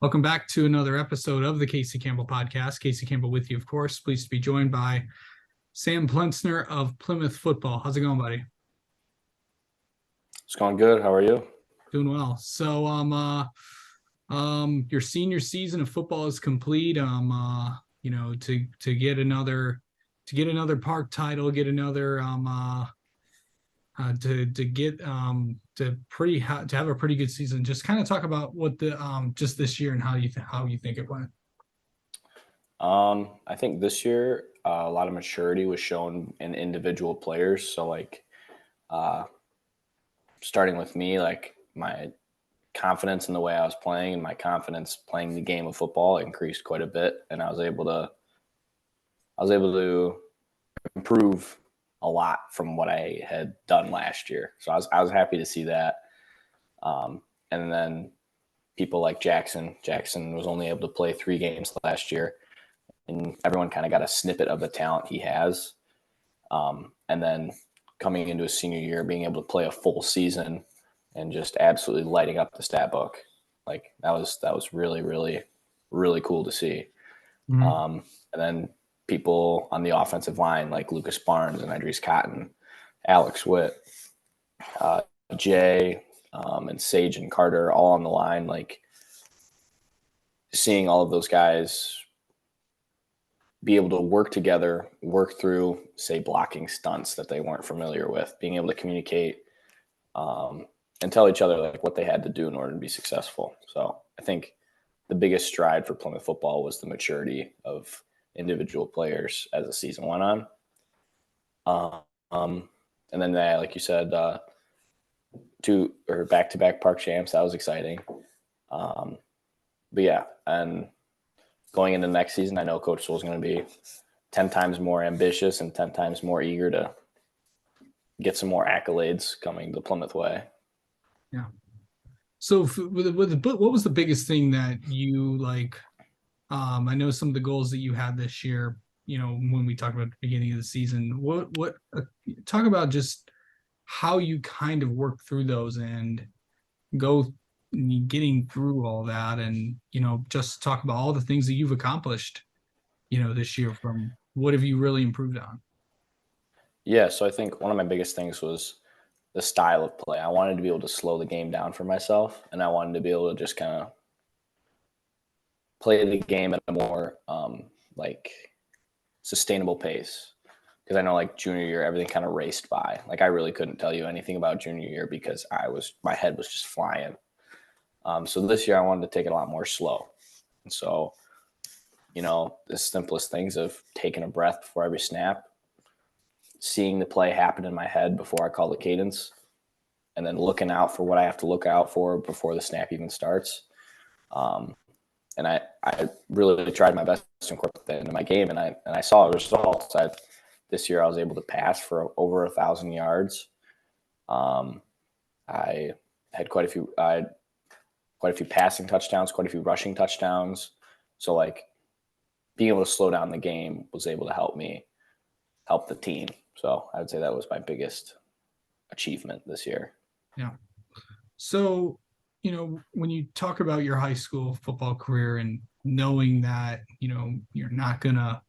Welcome back to another episode of the Casey Campbell podcast. Casey Campbell with you, of course. Pleased to be joined by Sam Plensner of Plymouth Football. How's it going, buddy? It's going good. How are you? Doing well. Your senior season of football is complete. To get another park title, get another to get to have a pretty good season. Just kind of talk about what the just this year and how you think it went. I think this year a lot of maturity was shown in individual players. So uh, starting with me, like my confidence in the way I was playing and my confidence playing the game of football increased quite a bit, and I was able to improve a lot from what I had done last year. So I was happy to see that. And then people like Jackson. Jackson was only able to play 3 games last year, and everyone kind of got a snippet of the talent he has. And then coming into his senior year, being able to play a full season and just absolutely lighting up the stat book, like that was really really really cool to see. Mhm. And then people on the offensive line like Lucas Barnes and Idris Cotton, Alex Witt, uh, Jay, and Sage and Carter all on the line. Like seeing all of those guys be able to work together, work through, say, blocking stunts that they weren't familiar with, being able to communicate and tell each other like what they had to do in order to be successful. So I think the biggest stride for Plymouth football was the maturity of individual players as the season went on. Um, and then, like you said, two or back-to-back park champs, that was exciting. Um, but yeah, and going into next season, I know Coach Sewell's going to be 10 times more ambitious and 10 times more eager to get some more accolades coming the Plymouth way. Yeah. So what was the biggest thing that you like? I know some of the goals that you had this year. When we talked about the beginning of the season, talk about just how you kind of work through those and go getting through all that, and just talk about all the things that you've accomplished. This year, from what have you really improved on? Yeah, so I think one of my biggest things was the style of play. I wanted to be able to slow the game down for myself, and I wanted to be able to just kind of play the game at a more like sustainable pace. Because I know like junior year, everything kind of raced by. Like I really couldn't tell you anything about junior year because my head was just flying. So this year I wanted to take it a lot more slow. And so, the simplest things of taking a breath before every snap, seeing the play happen in my head before I call the cadence, and then looking out for what I have to look out for before the snap even starts. And I really tried my best to incorporate that into my game, and I saw results. This year I was able to pass for over 1,000 yards. Um, I had quite a few passing touchdowns, quite a few rushing touchdowns. So like being able to slow down the game was able to help the team. So I would say that was my biggest achievement this year. Yeah. So, when you talk about your high school football career and knowing that, you're not gonna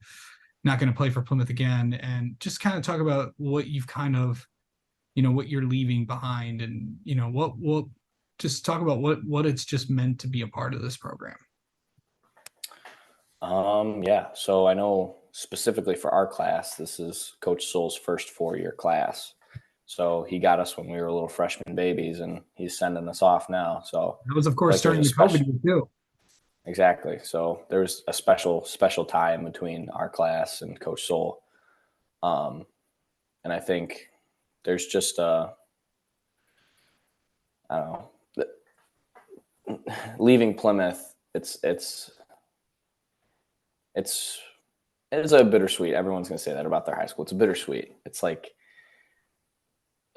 play for Plymouth again, and just kind of talk about what you've kind of, what you're leaving behind, and what just talk about what it's just meant to be a part of this program. Yeah. So I know specifically for our class, this is Coach Soul's first 4-year class. So he got us when we were little freshman babies, and he's sending us off now. So That was, of I feel course, like there's during a the COVID special year too. exactly. So there's a special time between our class and Coach Soul. Um, and I think there's just I don't know, leaving Plymouth. It's it's a bittersweet. Everyone's gonna say that about their high school. It's a bittersweet. It's like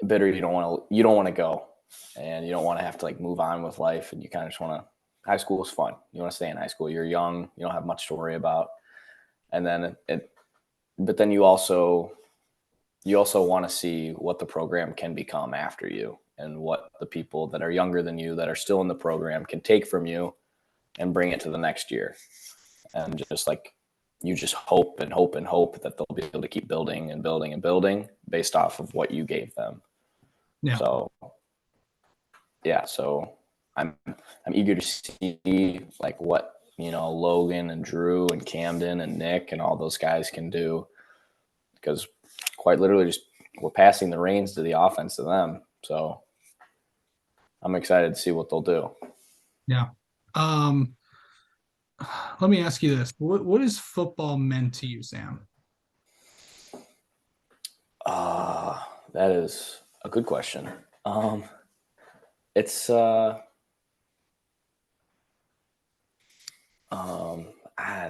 bitter. You don't want to go, and you don't want to have to like move on with life, and you kind of just want to. High school is fun. You want to stay in high school. You're young. You don't have much to worry about, and then but then you also want to see what the program can become after you, and what the people that are younger than you that are still in the program can take from you and bring it to the next year. And just like you just hope and hope and hope that they'll be able to keep building and building and building based off of what you gave them. Yeah. So yeah, so I'm eager to see like what, Logan and Drew and Camden and Nick and all those guys can do, because quite literally just we're passing the reins to the offense to them. So I'm excited to see what they'll do. Yeah. Um, Let me ask you this. What is football meant to you, Sam? That is a good question. Um, it's I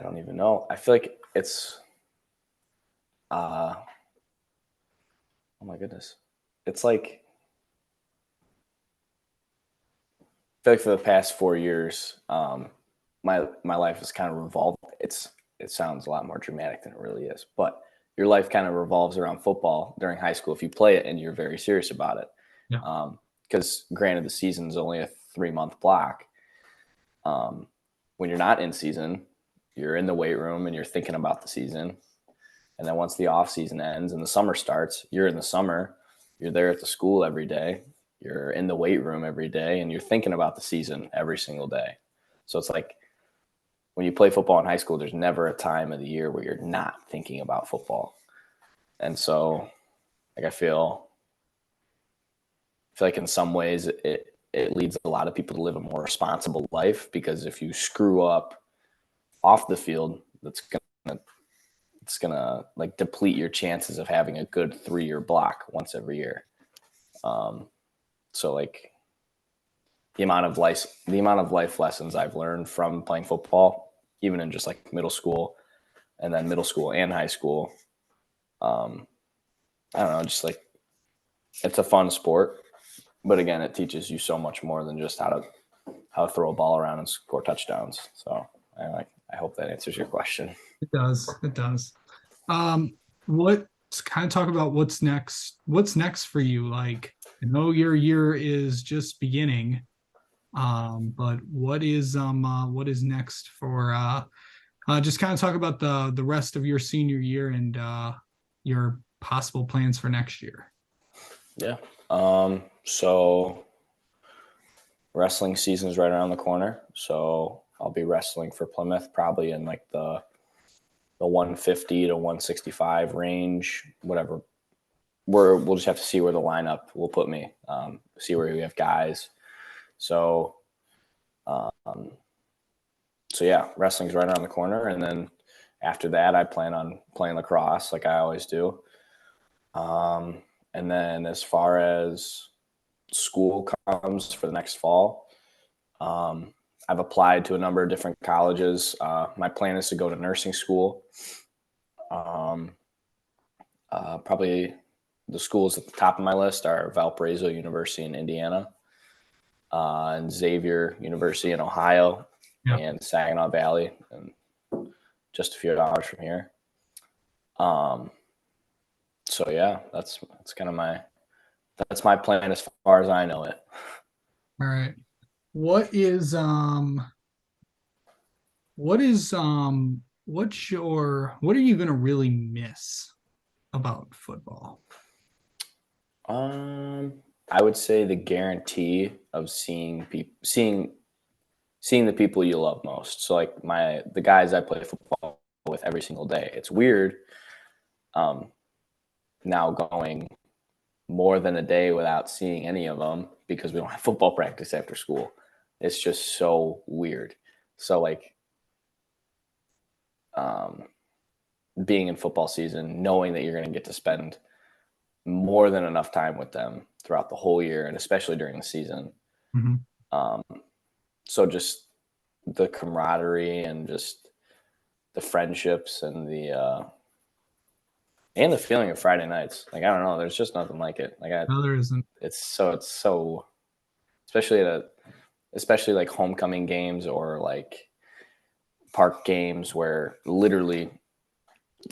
don't even know. I feel like it's oh my goodness. It's like I feel like for the past 4 years, my life has kind of revolved. It sounds a lot more dramatic than it really is, but your life kind of revolves around football during high school if you play it and you're very serious about it. Yeah. Because granted, the season's only a 3-month block. When you're not in season, you're in the weight room and you're thinking about the season. And then once the off season ends and the summer starts, you're in the summer, you're there at the school every day, you're in the weight room every day, and you're thinking about the season every single day. So it's like when you play football in high school, there's never a time of the year where you're not thinking about football. And so like I feel like in some ways it leads a lot of people to live a more responsible life, because if you screw up off the field, it's gonna like deplete your chances of having a good 3-year block once every year. So like the amount of life lessons I've learned from playing football, even in just like middle school and then middle school and high school. I don't know, just like it's a fun sport, but again, it teaches you so much more than just how to throw a ball around and score touchdowns. So I hope that answers your question. It does. It does. What kind of talk about what's next? What's next for you? Like, I know your year is just beginning. But what is next for just kind of talk about the rest of your senior year and your possible plans for next year. Yeah. So wrestling season is right around the corner. So I'll be wrestling for Plymouth probably in like the 150 to 165 range, whatever. We'll just have to see where the lineup will put me. See where we have guys. So, so yeah, wrestling's right around the corner, and then after that, I plan on playing lacrosse like I always do. And then as far as school comes for the next fall, I've applied to a number of different colleges. My plan is to go to nursing school. Probably the schools at the top of my list are Valparaiso University in Indiana, and Xavier University in Ohio, Yeah. and Saginaw Valley, and just a few hours from here. So yeah, that's kind of that's my plan as far as I know it. All right. What is what are you gonna really miss about football? Um, I would say the guarantee of seeing the people you love most. So like the guys I play football with every single day. It's weird. Now going more than a day without seeing any of them because we don't have football practice after school. It's just so weird. So like being in football season, knowing that you're going to get to spend more than enough time with them throughout the whole year, and especially during the season. Mhm. So just the camaraderie and just the friendships and the feeling of Friday nights. Like I don't know, there's just nothing like it. No, there isn't. It's so especially like homecoming games or like park games where literally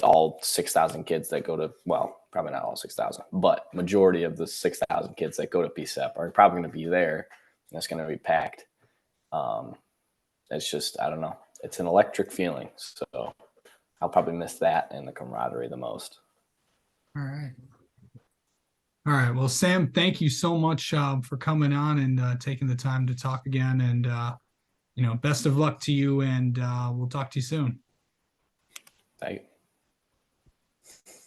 all 6,000 kids that go to, well, probably not all 6,000, but majority of the 6,000 kids that go to PSEP are probably going to be there, and it's going to be packed. it's just, I don't know. It's an electric feeling. So I'll probably miss that and the camaraderie the most. All right. All right. Well, Sam, thank you so much for coming on and taking the time to talk again. And best of luck to you. And we'll talk to you soon. Thank you.